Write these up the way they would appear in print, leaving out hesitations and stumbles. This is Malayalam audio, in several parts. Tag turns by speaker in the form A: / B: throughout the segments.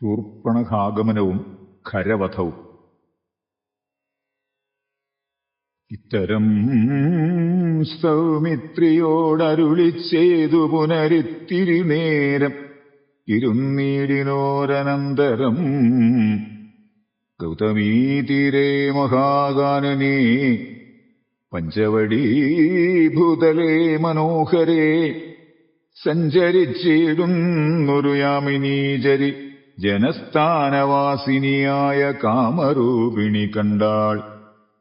A: ശൂർപ്പണഖാഗമനവും ഖരവധവും. ഇത്തരം സൗമിത്രിയോടരുളിച്ചേതു പുനരിത്തിരി നേരം ഇരുന്നീടിനോരനന്തരം ഗൗതമീതീരേ മഹാകാനനേ പഞ്ചവടീഭൂതലേ മനോഹരേ സഞ്ചരിച്ചിടുന്നൊരു യാമിനീചരി ജനസ്ഥാനവാസിനിയായ കാമരൂപിണി കണ്ടാൾ.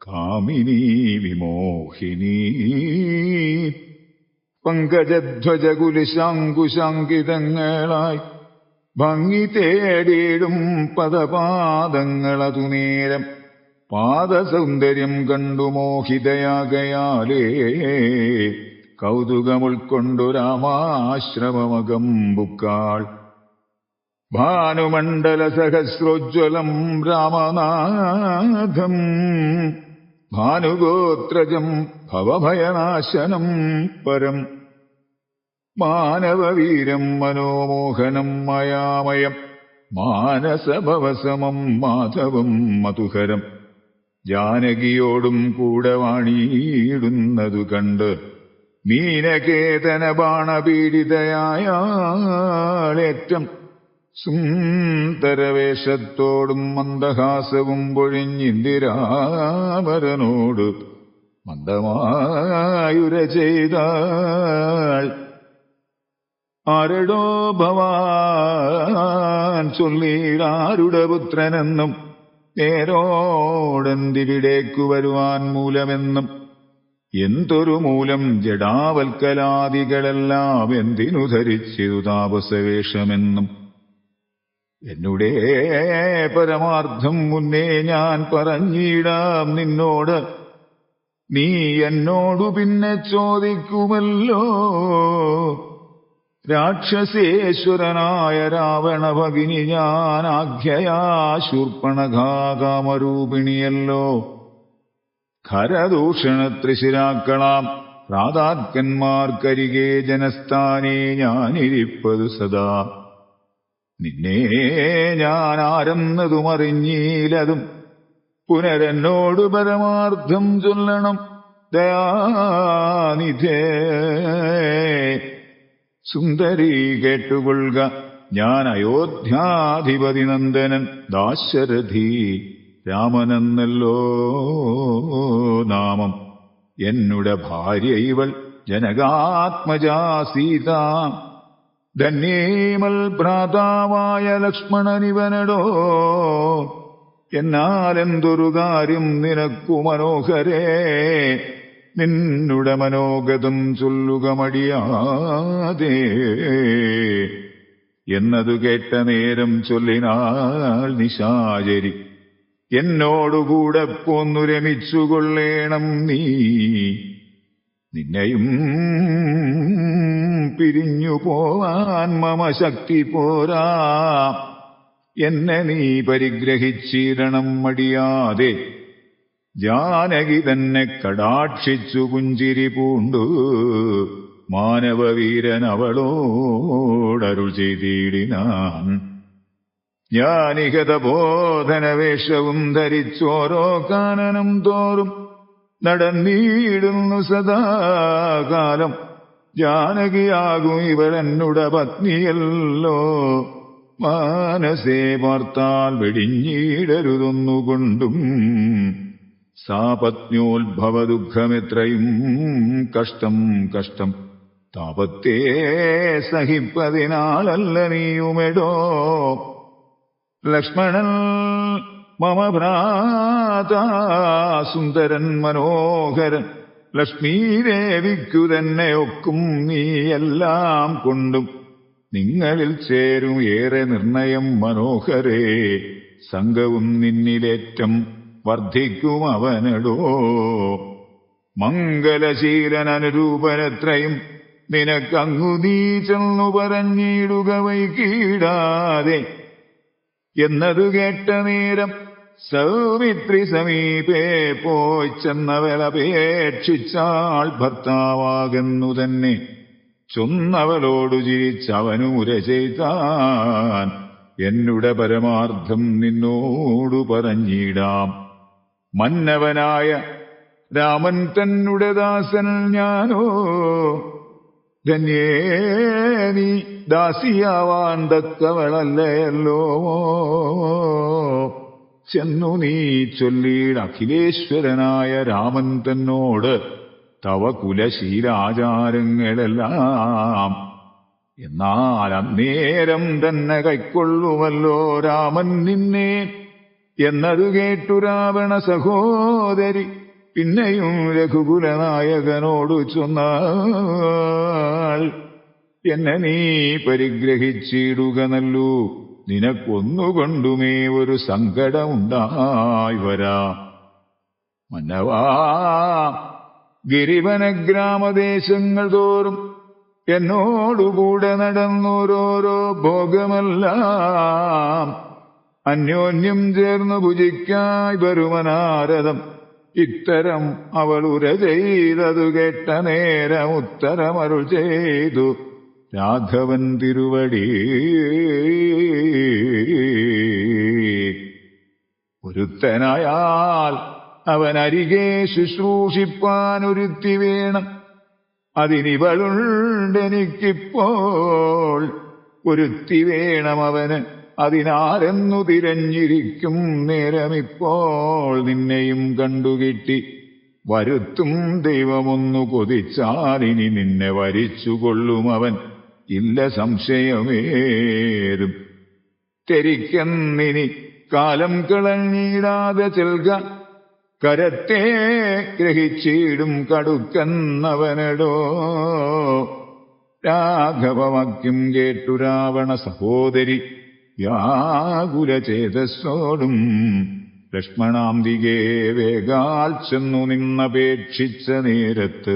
A: കാമിനീ വിമോഹിനി പങ്കജധ്വജകുലിശാങ്കുശാങ്കിതങ്ങളായി ഭംഗി തേടിയിടും പദപാദങ്ങളതു നേരം പാദസൗന്ദര്യം കണ്ടു മോഹിതയാകയാലേ കൗതുകമുൾക്കൊണ്ടു രാമാശ്രമമകമ്പുക്കാൾ. ഭാനുമണ്ഡല സഹസ്രോജ്വലം രാമനാഥം ഭാനുഗോത്രജം ഭവഭയനാശനം പരം മാനവവീരം മനോമോഹനം മയാമയം മാനസഭവസമം മാധവം മധുഹരം. ജാനകിയോടും കൂടെ വാണിയിടുന്നതു കണ്ട് മീനകേതന ബാണപീഡിതയായാളേറ്റം സുന്ദരവേഷത്തോടും മന്ദഹാസവും പൊഴിഞ്ഞിന്ദിരാവരനോട് മന്ദമായുര ചെയ്താൾ. ആരടോ ഭവാൻ ചൊല്ലീടാരുടെ പുത്രനെന്നും നേരോടെന്തിവിടേക്കു വരുവാൻ മൂലമെന്നും എന്തൊരു മൂലം ജഡാവൽക്കലാദികളെല്ലാം എന്തിനു ധരിച്ചിതു താപസവേഷമെന്നും എന്നുടേ പരമാർത്ഥം മുന്നേ ഞാൻ പറഞ്ഞിടാം നിന്നോട്. നീ എന്നോടു പിന്നെ ചോദിക്കുമല്ലോ. രാക്ഷസേശ്വരനായ രാവണ ഭഗിനി ഞാൻ ആഖ്യയാ ശൂർപ്പണഖാകാമരൂപിണിയല്ലോ. ഖരദൂഷണത്രിശിരാക്കളാം പ്രാതാത്കന്മാർക്കരികെ ജനസ്ഥാനേ ഞാനിരിപ്പതു സദാ. നിന്നെ ഞാൻ ആരെന്നതുമറിഞ്ഞീലതും പുനരെന്നോടു പരമാർത്ഥം ചൊല്ലണം ദയാനിധേ. സുന്ദരീ കേട്ടുകൊള്ളുക, ഞാൻ അയോധ്യാധിപതി നന്ദനൻ ദാശരഥി രാമനെന്നല്ലോ നാമം. എന്നുടെ ഭാര്യ ഇവൾ ജനകാത്മജാ സീത. ധന്യേമൽ ഭ്രാതാവായ ലക്ഷ്മണനിവനടോ. എന്നാലെന്തൊരു കാര്യം നിനക്കു മനോഹരേ, നിന്നുടെ മനോഗതം ചൊല്ലുക മടിയാതെ. എന്നതു കേട്ട നേരം ചൊല്ലിനാൾ നിശാചരി, എന്നോടുകൂടെ പോന്നു രമിച്ചുകൊള്ളേണം നീ. നിന്നെയും പിരിഞ്ഞു പോവാൻ മമ ശക്തി പോരാ. എന്നെ നീ പരിഗ്രഹിച്ചിടണം മടിയാതെ. ജാനകി തന്നെ കടാക്ഷിച്ചു പുഞ്ചിരി പൂണ്ടു മാനവവീരൻ അവളോടരുൾ ചെയ്തിടിനാൻ. ഞാനിഹതബോധനവേഷവും ധരിച്ചോരോ കാനനം തോറും നടന്നിടുന്നു സദാകാലം. ജാനകിയാകും ഇവളെന്നുടെ പത്നിയല്ലോ. മാനസേ പാർത്താൽ വെടിഞ്ഞിടരുതൊന്നുകൊണ്ടും സാപത്ന്യോത്ഭവദുഃഖമെത്രയും കഷ്ടം കഷ്ടം. താപത്തേ സഹിപ്പതിനാളല്ല നീയുമെടോ. ലക്ഷ്മണൻ മമ ഭ്രാതാ സുന്ദരൻ മനോഹരൻ. ലക്ഷ്മീദേവിക്കു തന്നെ ഒക്കും നീയെല്ലാം കൊണ്ടും. നിങ്ങളിൽ ചേരും ഏറെ നിർണയം മനോഹരേ. സംഘവും നിന്നിലേറ്റം വർദ്ധിക്കും അവനടോ. മംഗലശീലനനുരൂപനത്രയും നിനക്കങ്ങു നീ ചെന്നു പറഞ്ഞിടുക വൈകീടാതെ. എന്നതു കേട്ട നേരം സൗമിത്രി സമീപേ പോയി ചെന്നവളപേക്ഷിച്ചാൾ ഭർത്താവാകുന്നു തന്നെ. ചൊന്നവളോടു ചിരിച്ചവനുര ചെയ്താൻ. എന്നുടെ പരമാർത്ഥം നിന്നോടു പറഞ്ഞിടാം. മന്നവനായ രാമൻ തന്നുടെ ദാസൻ ഞാനോ, ധന്യേ നീ ദാസിയാവാൻ തക്കവളല്ലയല്ലോ. ചെന്നു നീ ചൊല്ലീട് അഖിലേശ്വരനായ രാമൻ തന്നോട് തവ കുലശീലാചാരങ്ങളെല്ലാം. എന്നാൽ അന്നേരം തന്നെ കൈക്കൊള്ളുമല്ലോ രാമൻ നിന്നെ എന്നതു കേട്ടു രാവണ സഹോദരി പിന്നെയും രഘുകുലനായകനോടു ചൊന്നാൾ, എന്നെ നീ പരിഗ്രഹിച്ചിടുക നല്ലു, നിനക്കൊന്നുകൊണ്ടുമേ ഒരു സങ്കടമുണ്ടായി വരാ. മന്നവാ, ഗിരിവന ഗ്രാമദേശങ്ങൾ തോറും എന്നോടുകൂടെ നടന്നോരോരോ ഭോഗമെല്ലാം അന്യോന്യം ചേർന്നു ഭുജിക്കായി വരുമനാരദം. ഇത്തരം അവൾ ഉര ചെയ്തതു കേട്ട നേരം ഉത്തരമരുൾ ചെയ്തു രാഘവൻ തിരുവടി. ഒരുത്തനായാൽ അവൻ അരികെ ശുശ്രൂഷിപ്പാൻ ഒരുത്തി വേണം, അതിനിവളുണ്ടെനിക്കിപ്പോൾ. ഒരുത്തി വേണം അവന്, അതിനാരെന്നു തിരഞ്ഞിരിക്കും നേരമിപ്പോൾ. നിന്നെയും കണ്ടുകിട്ടി വരുത്തും ദൈവമൊന്നു കൊതിച്ചാലിനി നിന്നെ വരിച്ചുകൊള്ളും അവൻ, ഇല്ല സംശയമേതും. തെരിക്കെന്നിനി കാലം കളഞ്ഞിടാതെ ചെൽക, കരത്തെ ഗ്രഹിച്ചിടും കടുക്കെന്നവനടോ. രാഘവവാക്യം കേട്ടു രാവണ സഹോദരി വ്യാകുലചേതസ്സോടും ലക്ഷ്മണാംബികേ വേഗാൽ ചെന്നു നിന്നപേക്ഷിച്ച നേരത്ത്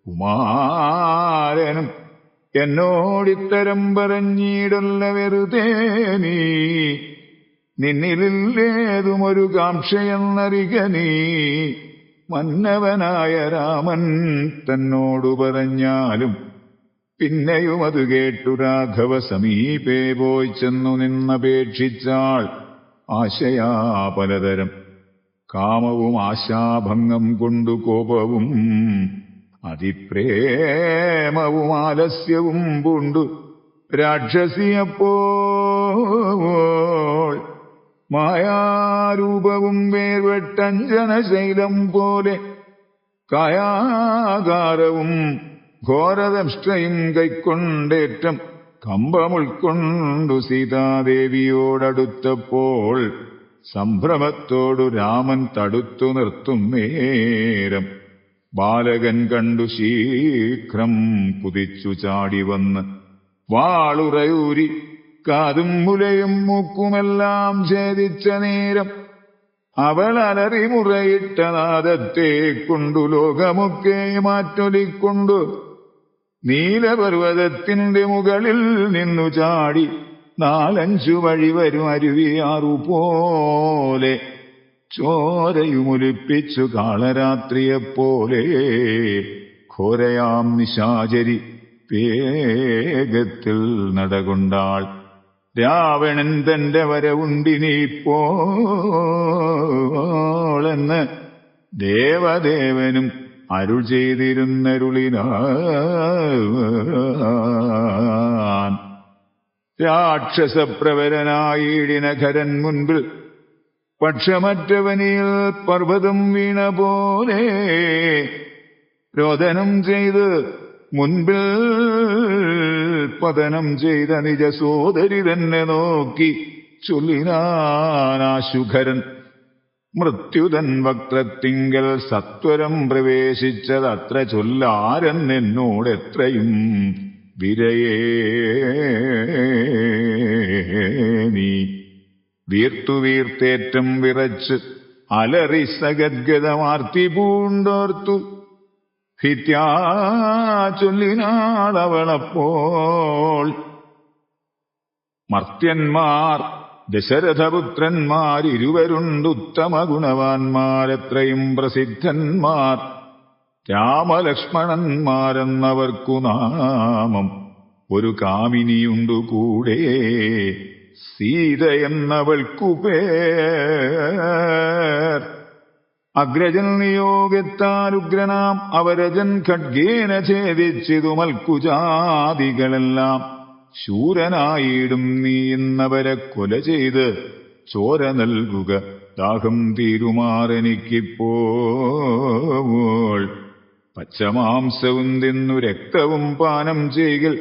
A: കുമാരനും എന്നോടിത്തരം പറഞ്ഞിടല്ല വെറുതെ നീ. നിന്നിലേതുമൊരു കാംക്ഷയെന്നറിക നീ. മന്നവനായ രാമൻ തന്നോടു പറഞ്ഞാലും പിന്നെയും അത് കേട്ടു രാഘവ സമീപേ പോയി ചെന്നു നിന്നപേക്ഷിച്ചാൾ. ആശയാ പലതരം, കാമവും ആശാഭംഗം കൊണ്ടു കോപവും അതിപ്രേമവും ആലസ്യവും പൂണ്ടു രാക്ഷസിയപ്പോൾ മായാരൂപവും വേർവെട്ടഞ്ജനശൈലം പോലെ കായാകാരവും ഘോരദംഷ്ടയും കൈക്കൊണ്ടേറ്റം കമ്പമുൾക്കൊണ്ടു സീതാദേവിയോടടുത്തപ്പോൾ സംഭ്രമത്തോടു രാമൻ തടുത്തു നിർത്തും നേരം ബാലകൻ കണ്ടു ശീഘ്രം കുതിച്ചു ചാടി വന്ന് വാളുറയൂരി കാതും മുലയും മൂക്കുമെല്ലാം ഛേദിച്ച നേരം അവൾ അലറി മുറയിട്ട നാദത്തെ കൊണ്ടു ലോകമൊക്കെ മാറ്റൊലിക്കൊണ്ടു നീലപർവ്വതത്തിന്റെ മുകളിൽ നിന്നു ചാടി 4-5 വഴി വരും അരുവിയാറുപോലെ ചോരയുമൊലിപ്പിച്ചു കാളരാത്രിയെപ്പോലെ ഘോരയാം നിശാചരി വേഗത്തിൽ നടകൊണ്ടാൾ. രാവണൻ തന്റെ വരവുണ്ടിനിപ്പോളെന്ന് ദേവദേവനും അരുൾ ചെയ്തിരുന്നരുളിനാൻ. രാക്ഷസപ്രവരനായിടിനഖരൻ മുൻപിൽ പക്ഷമറ്റവനിൽ പർവ്വതം വീണ പോലെ രോദനം ചെയ്ത് മുൻപിൽ പതനം ചെയ്ത നിജ സോദരി തന്നെ നോക്കി ചൊല്ലിനാശുഖരൻ. മൃത്യുതൻ വക്രത്തിങ്കൽ സത്വരം പ്രവേശിച്ചതത്ര ചൊല്ലാരെന്നെന്നോടെത്രയും വിരയേ നീ. വീർത്തേറ്റം വിറച്ച് അലറി സഗദ്ഗതമാർത്തി പൂണ്ടോർത്തു ഭിത്യാ ചൊല്ലിനാളവളപ്പോൾ. മർത്യന്മാർ ദശരഥപുത്രന്മാരിരുവരുണ്ടുത്തമ ഗുണവാന്മാരെത്രയും പ്രസിദ്ധന്മാർ രാമലക്ഷ്മണന്മാരെന്നവർക്കു നാമം. ഒരു കാമിനിയുണ്ടു കൂടെ സീത എന്നവൾക്കു പേർ. അഗ്രജൻ നിയോഗത്താൽ ഉഗ്രനാം അവരജൻ ഖഡ്ഗേന ഛേദിച്ചിതു മൽക്കുജാതികളെല്ലാം. ശൂരനായിടും നീ എന്നവരെ കൊല ചെയ്ത് ചോര നൽകുക ദാഹം തീരുമാറെനിക്കിപ്പോൾ. പച്ചമാംസവും തിന്നു രക്തവും പാനം ചെയ്യൽ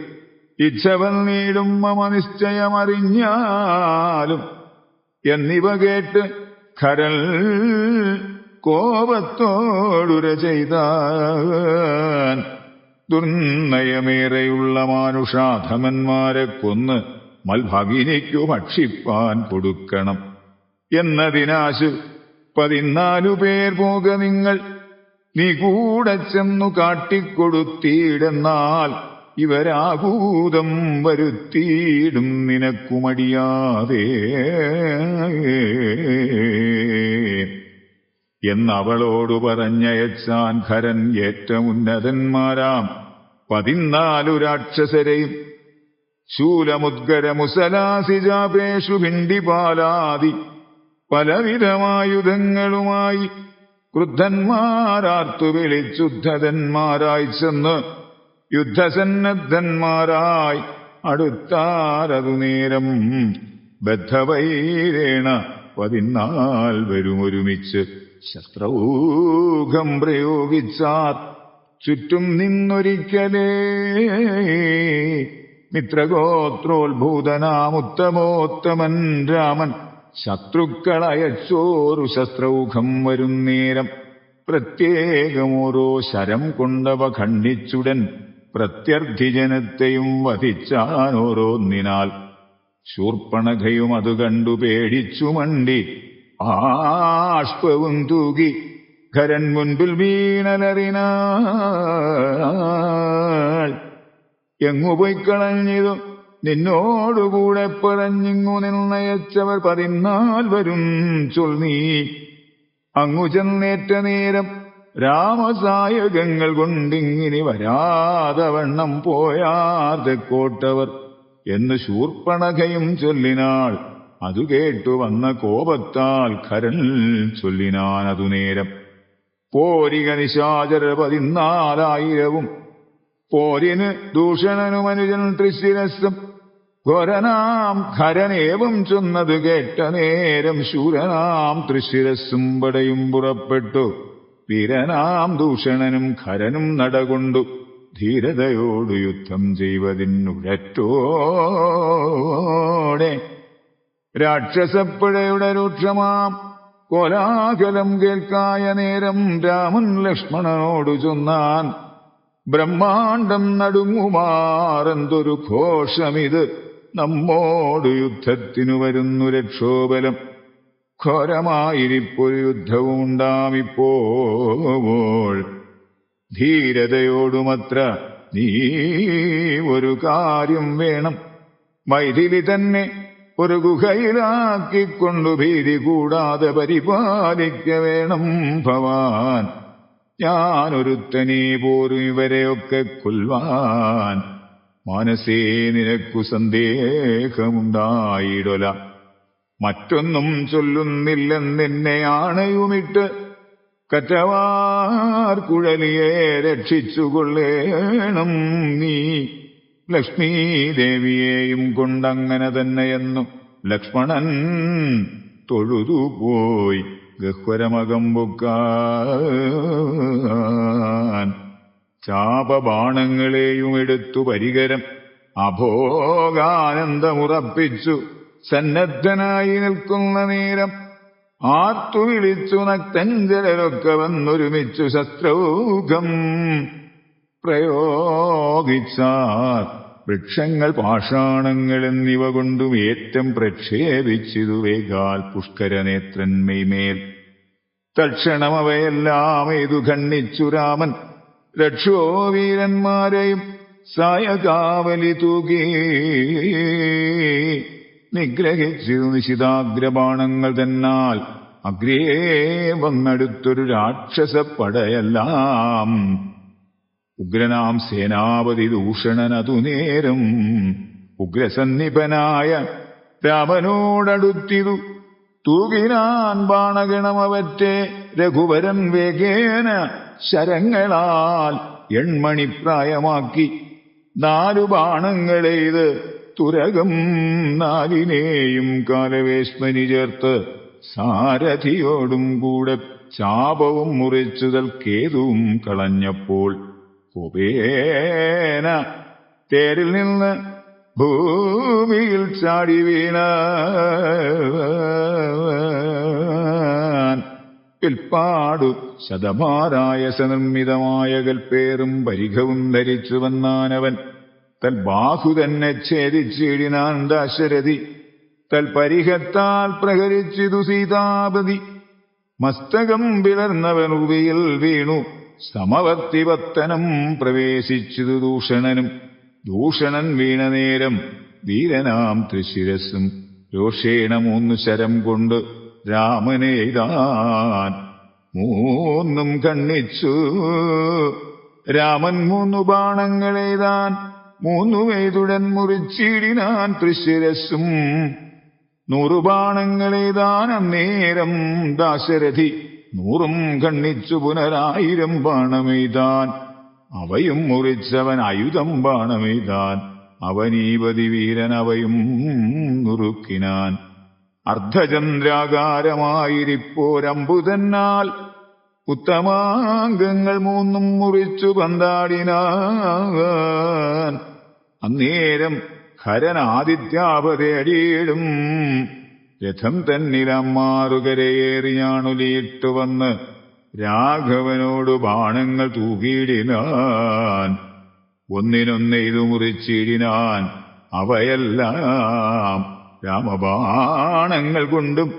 A: ഇച്ഛവൻ നീടും മമ നിശ്ചയമറിഞ്ഞാലും. എന്നിവ കേട്ട് ഖരൻ കോപത്തോടുര ചെയ്താൻ. ദുർനയമേറെയുള്ള മാനുഷാധമന്മാരെ കൊന്ന് മൽഭഗിനിക്കു ഭക്ഷിപ്പാൻ കൊടുക്കണം എന്നതിനാശു 14 പേർ പോക നിങ്ങൾ. നീ കൂടെ ചെന്നു കാട്ടിക്കൊടുത്തീടെന്നാൽ ഇവരാകൂതം വരുത്തിയിടും നിനക്കുമടിയാതെ എന്നവളോടു പറഞ്ഞയച്ചാൻ ഖരൻ ഏറ്റമുന്നതന്മാരാം 14 രാക്ഷസരെയും. ശൂലമുദ്ഗരമുസലാസിജാപേഷു ഭിണ്ടിപാലാദി പലവിധമായുധങ്ങളുമായി ക്രുദ്ധന്മാരാർത്തു വിളിച്ചുദ്ധതന്മാരായി ചെന്ന് യുദ്ധസന്നദ്ധന്മാരായി അടുത്താരതു നേരം. ബദ്ധവൈരേണ 14 വരുമൊരുമിച്ച് ശസ്ത്രൗഘം പ്രയോഗിച്ചാർ. ചുറ്റും നിന്നൊരിക്കലേ മിത്രഗോത്രോത്ഭൂതനാമുത്തമോത്തമൻ രാമൻ ശത്രുക്കളയച്ചോരു ശസ്ത്രൗഘം വരുന്നേരം. പ്രത്യേകമോരോ ശരം കൊണ്ടവ ഖണ്ഡിച്ചുടൻ പ്രത്യർത്ഥിജനത്തെയും വധിച്ചാനോരോന്നിനാൽ. ശൂർപ്പണഖയും അതു കണ്ടു പേടിച്ചു മണ്ടി ആഷ്പവും തൂകി ഖരൻ മുൻപിൽ വീണലറിനാൾ. എങ്ങു പോയിക്കളഞ്ഞിതു നിന്നോടുകൂടെ പറഞ്ഞിങ്ങു നിർണയിച്ചവർ 14 വരും ചൊൽ നീ. അങ്ങു ചെന്നേറ്റ നേരം രാമസായകങ്ങൾ കൊണ്ടിങ്ങിനി വരാതവണ്ണം പോയാർ തെക്കോട്ടവർ എന്ന് ശൂർപ്പണഖയും ചൊല്ലിനാൾ. അതു കേട്ടു വന്ന കോപത്താൽ ഖരൻ ചൊല്ലിനാനതു നേരം. പോരിക നിശാചര 14,000 പോരിന് ദൂഷണനുമനുജൻ തൃശിരസ്സും. ഘോരനാം ഖരനേവം ചൊന്നത് കേട്ട നേരം ശൂരനാം തൃശിരസ്സും പടയും പുറപ്പെട്ടു. വീരനാം ദൂഷണനും ഖരനും നടകൊണ്ടു ധീരതയോടു യുദ്ധം ചെയ്വതിനുഴറ്റോടെ. രാക്ഷസപ്പുഴയുടെ രൂക്ഷമാം കോലാഹലം കേൾക്കായ നേരം രാമൻ ലക്ഷ്മണനോടു ചൊന്നാൻ. ബ്രഹ്മാണ്ടം നടുങ്ങുമാറെന്തൊരു ഘോഷമിത്, നമ്മോടു യുദ്ധത്തിനു വരുന്നു രക്ഷോബലം. ഘോരമായിരിപ്പൊരു യുദ്ധവും ഉണ്ടാമിപ്പോൾ. ധീരതയോടുമത്ര നീ ഒരു കാര്യം വേണം. മൈഥിലി തന്നെ ഒരു ഗുഹയിലാക്കിക്കൊണ്ടു ഭീതി കൂടാതെ പരിപാലിക്ക വേണം ഭവാൻ. ഞാനൊരുത്തനീ പോരും ഇവരെയൊക്കെ കൊല്ലുവാൻ. മനസ്സേ നിനക്കു സന്ദേഹമുണ്ടായിടൊല. മറ്റൊന്നും ചൊല്ലുന്നില്ലെന്നെന്നെ ആണയുമിട്ട് കറ്റവാർ കുഴലിയെ രക്ഷിച്ചുകൊള്ളേണം നീ. ലക്ഷ്മീദേവിയെയും കൊണ്ടങ്ങനെ തന്നെയെന്നു ലക്ഷ്മണൻ തൊഴുതുപോയി ഗഹ്വരമകം പൊക്കാൻ. ചാപബാണങ്ങളെയും എടുത്തു പരികരം അഭോഗാനന്ദമുറപ്പിച്ചു സന്നദ്ധനായി നിൽക്കുന്ന നേരം. ആർത്തു വിളിച്ചു നക്തഞ്ചരരൊക്കെ വന്നൊരുമിച്ചു ശസ്ത്രൗഘം പ്രയോഗിച്ചാർ. വൃക്ഷങ്ങൾ പാഷാണങ്ങൾ എന്നിവ കൊണ്ടും ഏറ്റം പ്രക്ഷേപിച്ചിതു വേഗാൽ പുഷ്കരനേത്രന്മേൽ. തൽക്ഷണം അവയെല്ലാം ഏതു ഖണ്ഡിച്ചു രാമൻ. രക്ഷോവീരന്മാരെയും സായകാവലി തൂകി നിഗ്രഹിച്ചു നിശിതാഗ്രബാണങ്ങൾ തന്നാൽ. അഗ്രേ വന്നടുത്തൊരു രാക്ഷസപ്പടയെല്ലാം. ഉഗ്രനാം സേനാപതി ദൂഷണനതു നേരം ഉഗ്രസന്നിപനായ രാമനോടടുത്തിതു തൂകിനാൻ ബാണഗണമവറ്റെ രഘുവരൻ വേഗേന ശരങ്ങളാൽ എൺമണിപ്രായമാക്കി 4 ബാണങ്ങളെയ്ത് തുരകം 4നെയും കാലവേശ്മനി ചേർത്ത് സാരഥിയോടും കൂടെ ചാപവും മുറിച്ചുതൽ കേതുവും കളഞ്ഞപ്പോൾ കോപേന തേരിൽ നിന്ന് ഭൂമിയിൽ ചാടി വീണ പിൽപ്പാടു ശതമാരായസനിർമ്മിതമായ കൽപ്പേറും പരിഘവും ധരിച്ചു വന്നാനവൻ തൽബാഹു തന്നെ ഛേദിച്ചിടിനാൻ ദാശരഥി തൽപരിഹത്താൽ പ്രഹരിച്ചിതു സീതാപതി മസ്തകം പിളർന്നവൻ ഉവിയിൽ വീണു സമവർത്തിപത്തനം പ്രവേശിച്ചതു ദൂഷണനും ദൂഷണൻ വീണ നേരം വീരനാം തൃശിരസ്സും രോഷേണ 3 ശരം കൊണ്ട് രാമനെയ്താൻ 3 ഖണ്ഡിച്ചു രാമൻ 3 ബാണങ്ങളെയ്താൻ 3 എയ്തുടൻ മുറിച്ചിടിനാൻ തൃശിരസ്സും 100 ബാണങ്ങളെയ്താൻ അന്നേരം ദാശരഥി 100 ഖണ്ഡിച്ചു പുനരായിരം ബാണമെയ്താൻ അവയും മുറിച്ചവൻ ആയുധം ബാണമെയ്താൻ അവനീപതി വീരൻ അവയും നുറുക്കിനാൻ അർദ്ധചന്ദ്രാകാരമായിരിപ്പോരമ്പുതന്നാൽ ഉത്തമാംഗങ്ങൾ 3 മുറിച്ചു പന്താടിനാൻ അന്നേരം ഹരൻ ആദിത്യാപതെ അടിയിടും രഥം തന്നിലമ്മാറുകരയേറിയാണുലിയിട്ടു വന്ന് രാഘവനോട് ബാണങ്ങൾ തൂകിയിടിനാൻ ഒന്നിനൊന്നെയ്തു മുറിച്ചിടിനാൻ അവയെല്ലാം രാമബാണങ്ങൾ കൊണ്ടും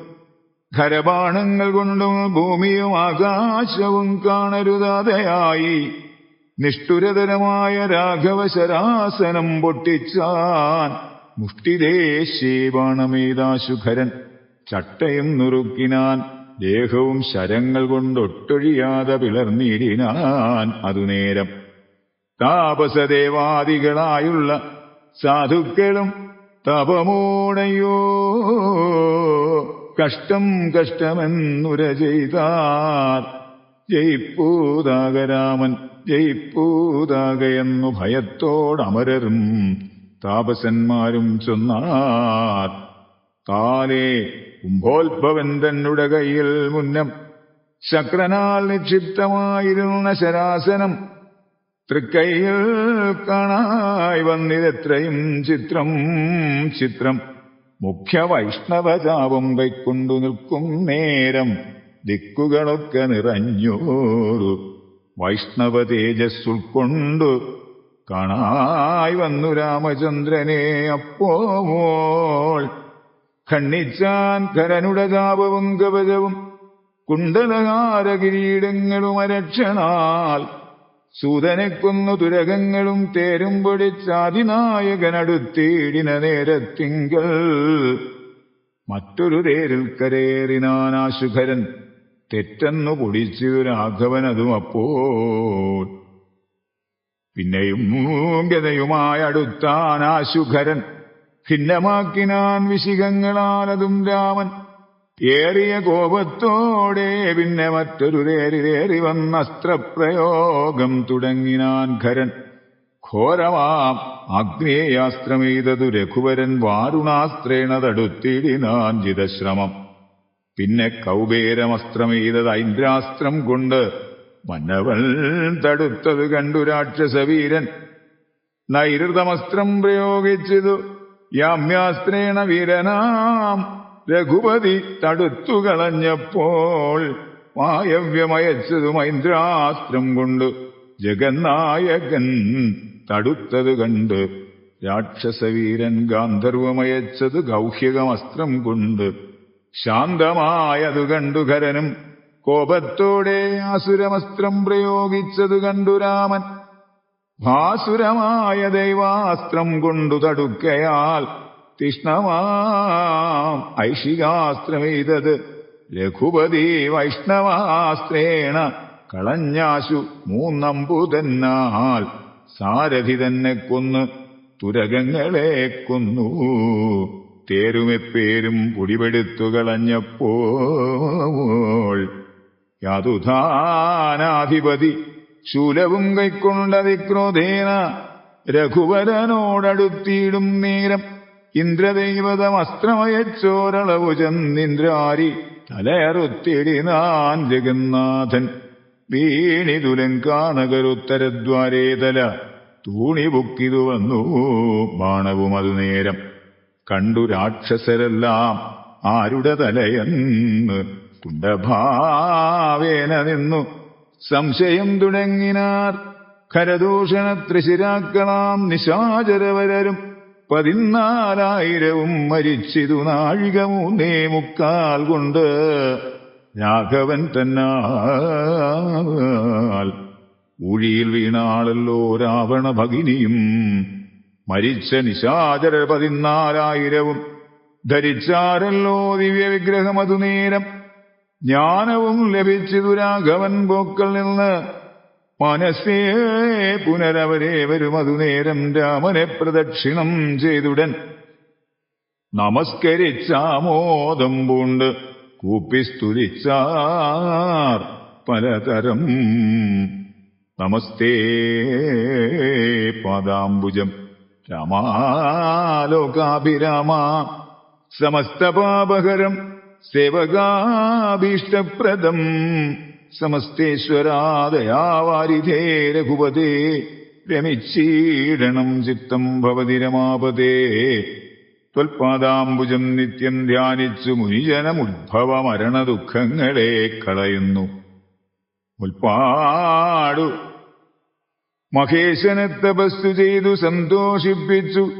A: ഖരബാണങ്ങൾ കൊണ്ടും ഭൂമിയും ആകാശവും കാണരുതാതെയായി നിഷ്ഠുരതരമായ രാഘവശരാസനം പൊട്ടിച്ചാൻ മുഷ്ടിദേശേ ബാണമെയ്താശുഖരൻ ചട്ടയും നുറുക്കിനാൻ ദേഹവും ശരങ്ങൾ കൊണ്ടൊട്ടൊഴിയാതെ പിളർന്നിടിനാൻ അതുനേരം താപസദേവാദികളായുള്ള സാധുക്കളും തപമോടയോ കഷ്ടം കഷ്ടമെന്നുര ചെയ്താർ ജയിപ്പൂതാകരാമൻ ജയിപ്പൂതാകയെന്നു ഭയത്തോടമരരും താപസന്മാരും ചൊന്നാർ കാലേ കുംഭോത്ഭവൻ തന്നുടെ കയ്യിൽ മുന്നം ശക്രനാൽ നിക്ഷിപ്തമായിരുന്ന ശരാസനം തൃക്കൈയിൽ കാണായി വന്നിതെത്രയും ചിത്രം ചിത്രം മുഖ്യ വൈഷ്ണവചാപം കൈക്കൊണ്ടു നിൽക്കും നേരം ദിക്കുകളൊക്കെ നിറഞ്ഞോരു വൈഷ്ണവ തേജസ് ഉൾക്കൊണ്ടു കാണായി വന്നു രാമചന്ദ്രനെ അപ്പോൾ ഖണ്ഡിച്ചാൻ ഖരനുടെ ചാപവും കവചവും കുണ്ടലഹാര കിരീടങ്ങളും അരക്ഷണാൽ സൂതനെ കൊന്നു തുരകങ്ങളും തേരും പൊടിച്ചാതിനായകനടുത്തേടിന നേരത്തിങ്കൽ മറ്റൊരു തേരിൽ കരേറിനാനാശുഖരൻ തെറ്റെന്നു പൊടിച്ചു രാഘവനതും അപ്പോൾ പിന്നെയും ഗതയുമായടുത്താനാശുഖരൻ ഭിന്നമാക്കിനാൻ വിശിഖങ്ങളാലതും രാമൻ ഏറിയ കോപത്തോടെ പിന്നെ മറ്റൊരു തേരിലേറി വന്ന അസ്ത്രപ്രയോഗം തുടങ്ങിനാൻ ഖരൻ ഘോരമാം ആഗ്നേയാസ്ത്രമെയ്തതു രഘുവരൻ വാരുണാസ്ത്രേണ തടുത്തിടിനാൻ ജിതശ്രമം പിന്നെ കൗബേരമസ്ത്രമെയ്തത് ഐന്ദ്രാസ്ത്രം കൊണ്ട് മന്നവൻ തടുത്തത് കണ്ടു രാക്ഷസവീരൻ നൈരുതമസ്ത്രം പ്രയോഗിച്ചതു യാമ്യാസ്ത്രേണ വീരനാം രഘുപതി തടുത്തുകളഞ്ഞപ്പോൾ വായവ്യമയച്ചതു മൈന്ദ്രാസ്ത്രം കൊണ്ട് ജഗന്നായകൻ തടുത്തത് കണ്ട് രാക്ഷസവീരൻ ഗാന്ധർവമയച്ചത് ഗൗഹ്യകമസ്ത്രം കൊണ്ട് ശാന്തമായതു കണ്ടു ഖരനും കോപത്തോടെ ആസുരമസ്ത്രം പ്രയോഗിച്ചതു കണ്ടു രാമൻ ഭാസുരമായ ദൈവാസ്ത്രം കൊണ്ടു തടുക്കയാൽ തീഷ്ണമാം ഐഷികാസ്ത്രമെയ്തത് രഘുപതി വൈഷ്ണവാസ്ത്രേണ കളഞ്ഞാശു 3 അമ്പുതന്നാൽ സാരഥി തന്നെ കൊന്ന് തുരകങ്ങളെ കൊന്നു തേരുമെപ്പേരും പൊടിപെടുത്തു കളഞ്ഞപ്പോൾ യാതുധാനാധിപതി ശൂലവും കൈക്കൊണ്ടതിക്രോധേന രഘുവരനോടടുത്തിയിടും നേരം ഇന്ദ്രദൈവതമസ്ത്രമയച്ചോരളവു ചെന്നിന്ദ്രാരി തലയറുത്തിടിനാൻ ജഗന്നാഥൻ. വീണിതുലങ്കാനകരുത്തരദ്വാരേ തല തൂണി ബുക്കിതു വന്നു ബാണവും അതു നേരം. കണ്ടു രാക്ഷസരെല്ലാം ആരുടെ തലയെന്ന് കുണ്ഡഭാവേന നിന്നു സംശയം തുടങ്ങിനാർ. ഖരദൂഷണത്രിശിരാക്കളാം നിശാചരവരരും 14,000 മരിച്ചിതു നാഴിക 3.75 കൊണ്ട്. രാഘവൻ തന്നാൽ ഊഴിയിൽ വീണാളല്ലോ രാവണ ഭഗിനിയും. മരിച്ച നിശാചര 14,000 ധരിച്ചാരല്ലോ ദിവ്യവിഗ്രഹമതു നേരം. ജ്ഞാനവും ലഭിച്ചിതു രാഘവൻ പോക്കൽ നിന്ന് മനസ്സേ പുനരവരേവരും അതു നേരം. രാമനെ പ്രദക്ഷിണം ചെയ്തുടൻ നമസ്കരിച്ചാമോദം പൂണ്ട് കൂപ്പിസ്തുതിച്ചാർ പലതരം. നമസ്തേ പാദാംബുജം രാമാലോകാഭിരാമ സമസ്തപാപഹരം സേവകാഭീഷ്ടപ്രദം. സമസ്തേശ്വരാദയാവാരിധേ രഘുപതേ രമിച്ചീടണം ചിത്തം ഭവതി രമാപതേ. ത്വൽപാദാംബുജം നിത്യം ധ്യാനിച്ചു മുനിജനമുദ്ഭവ മരണ ദുഃഖങ്ങളെ കളയുന്നു. മുൽപ്പാടു മഹേശനെ തപസ്സു ചെയ്തു സന്തോഷിപ്പിച്ചു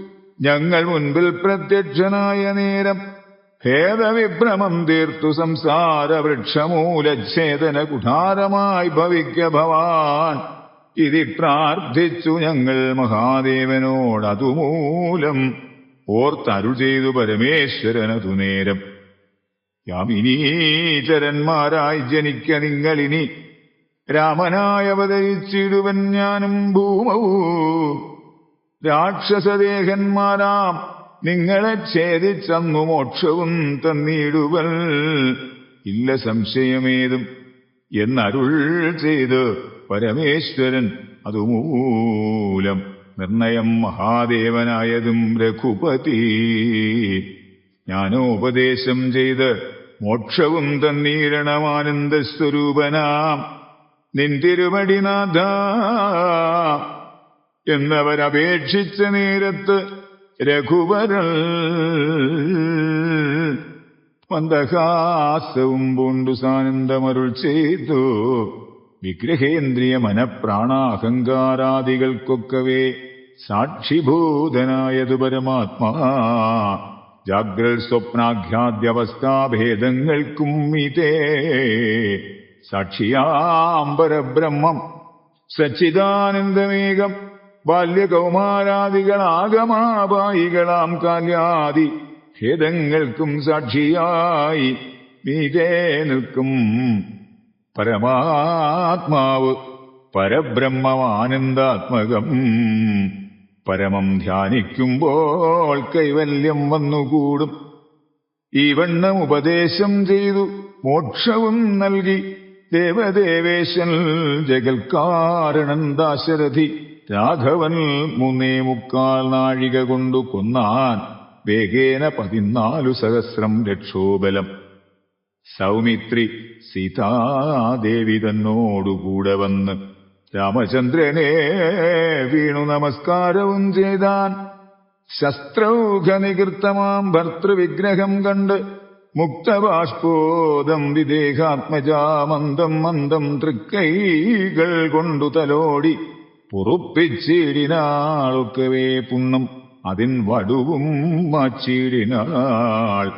A: ഞങ്ങൾ മുൻപിൽ പ്രത്യക്ഷനായ നേരം. ഭേദവിഭ്രമം തീർത്തു സംസാര വൃക്ഷമൂലച്ഛേദന കുഠാരമായി ഭവിക്ക ഭവാൻ. ഇതി പ്രാർത്ഥിച്ചു ഞങ്ങൾ മഹാദേവനോടതുമൂലം ഓർത്തരുൾ ചെയ്തു പരമേശ്വരനതു നേരം. യാമിനീചരന്മാരായി ജനിക്ക നിങ്ങളിനി രാമനായി അവതരിച്ചിടുവൻ ഞാനും ഭൂമൗ. രാക്ഷസദേഹന്മാരാം നിങ്ങളെ ഛേദിച്ചന്നു മോക്ഷവും തന്നിടുവൽ ഇല്ല സംശയമേതും എന്നരുൾ ചെയ്ത് പരമേശ്വരൻ അതുമൂലം നിർണയം മഹാദേവനായതും രഘുപതി. ജ്ഞാനോപദേശം ചെയ്ത് മോക്ഷവും തന്നീരണമാനന്ദസ്വരൂപനാം നിന്തിരുമടിനാഥ എന്നവരപേക്ഷിച്ച നേരത്ത് രഘുവരൽ മന്ദഹാസവും പൂണ്ടു സാനന്ദമരുൾ ചെയ്തു. വിഗ്രഹേന്ദ്രിയ മനഃപ്രാണാഹങ്കാരാദികൾക്കൊക്കവേ സാക്ഷിഭൂതനായതു പരമാത്മാ. ജാഗ്രൽ സ്വപ്നാഖ്യാദ്യവസ്ഥാഭേദങ്ങൾക്കും ഇതേ സാക്ഷിയാം പരബ്രഹ്മം സച്ചിദാനന്ദമേകം. ബാല്യകൗമാരാദികളാഗമാപായികളാം കാല്യാദി ഭേദങ്ങൾക്കും സാക്ഷിയായി മീതേ നിൽക്കും പരമാത്മാവ് പരബ്രഹ്മമാനന്ദാത്മകം. പരമം ധ്യാനിക്കുമ്പോൾ കൈവല്യം വന്നുകൂടും. ഈ വണ്ണം ഉപദേശം ചെയ്തു മോക്ഷവും നൽകി ദേവദേവേശൻ ജഗൽക്കാരണൻ ദാശരഥി. രാഘവൻ 3.75 നാഴിക കൊണ്ടു കൊന്നാൻ വേഗേന 14,000 രക്ഷോബലം. സൗമിത്രി സീതാദേവി തന്നോടുകൂടെ വന്ന് രാമചന്ദ്രനെ വീണു നമസ്കാരവും ചെയ്താൻ. ശസ്ത്രൗഘനികൃത്തമാം ഭർത്തൃവിഗ്രഹം കണ്ട് മുക്തബാഷ്പോദം വിദേഹാത്മജാമന്ദം മന്ദം തൃക്കൈകൾ കൊണ്ടു തലോടി പൊറുപ്പിച്ചിടിനാളൊക്കവേ പുണ്ണം അതിൻ വടുവും മാച്ചിടിനാൾ.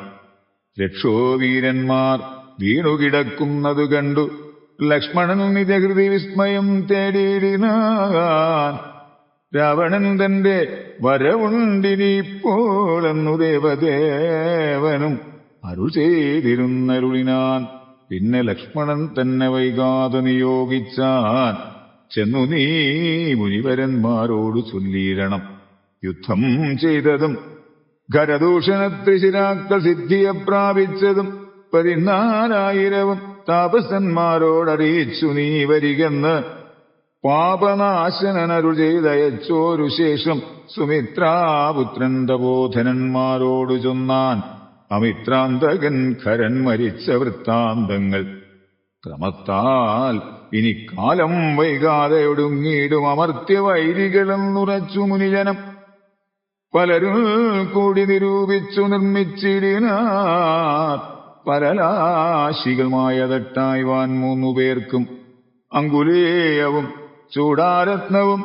A: രക്ഷോവീരന്മാർ വീണുകിടക്കുന്നതു കണ്ടു ലക്ഷ്മണൻ നിജഹൃതി വിസ്മയം തേടിയിടിനാൻ. രാവണൻ തന്റെ വരവുണ്ടിനിപ്പോളെന്നു ദേവദേവനും അരുൾ ചെയ്തിരുന്നരുളിനാൻ. പിന്നെ ലക്ഷ്മണൻ തന്നെ വൈകാതെ നിയോഗിച്ചാൻ. ചെന്നു നീ മുനിവരന്മാരോടു ചൊല്ലിയിരണം യുദ്ധം ചെയ്തതും ഖരദൂഷണത്രിശിരാക്കൾ സിദ്ധിയെ പ്രാപിച്ചതും 14,000 താപസന്മാരോടറിയിച്ചു നീ വരികെന്ന് പാപനാശനനരു ചെയ്തയച്ചോരു ശേഷം സുമിത്രാപുത്രൻ തപോധനന്മാരോടു ചൊന്നാൻ അമിത്രാന്തകൻ ഖരൻ മരിച്ച വൃത്താന്തങ്ങൾ. ക്രമത്താൽ ഇനി കാലം വൈകാതെ ഒടുങ്ങിയിടും അമർത്യവൈരികളെന്നുറച്ചു മുനിജനം പലരും കൂടി നിരൂപിച്ചു നിർമ്മിച്ചിടിനാർ. പരലാശികളുമായ തട്ടായ്വാൻ 3 പേർക്കും അങ്കുലേയവും ചൂടാരത്നവും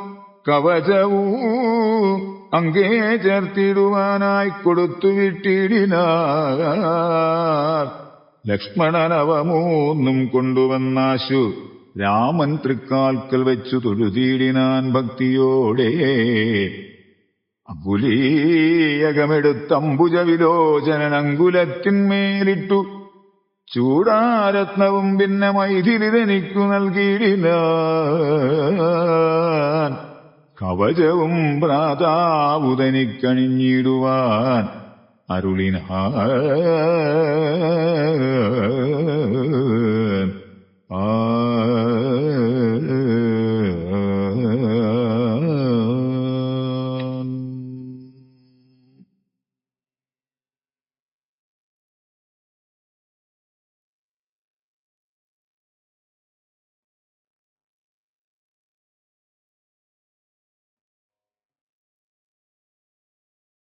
A: കവചവും അങ്കേ ചേർത്തിടുവാനായി കൊടുത്തു വിട്ടിടിനാർ. ലക്ഷ്മണനവ 3 കൊണ്ടുവന്നാശു രാമൻ തൃക്കാൽക്കൽ വെച്ചു തൊഴുതിടിനാൻ ഭക്തിയോടെ. അങ്കുലീയകമെടുത്തംബുജ വിലോചനൻ അങ്കുലത്തിന്മേലിട്ടു ചൂടാരത്നവും പിന്നെ മൈഥിലിതെനിക്കു നൽകിയിടിനാൻ. കവചവും ഭ്രാതാവുതനിക്കണിഞ്ഞിടുവാൻ അരുളിനാൻ.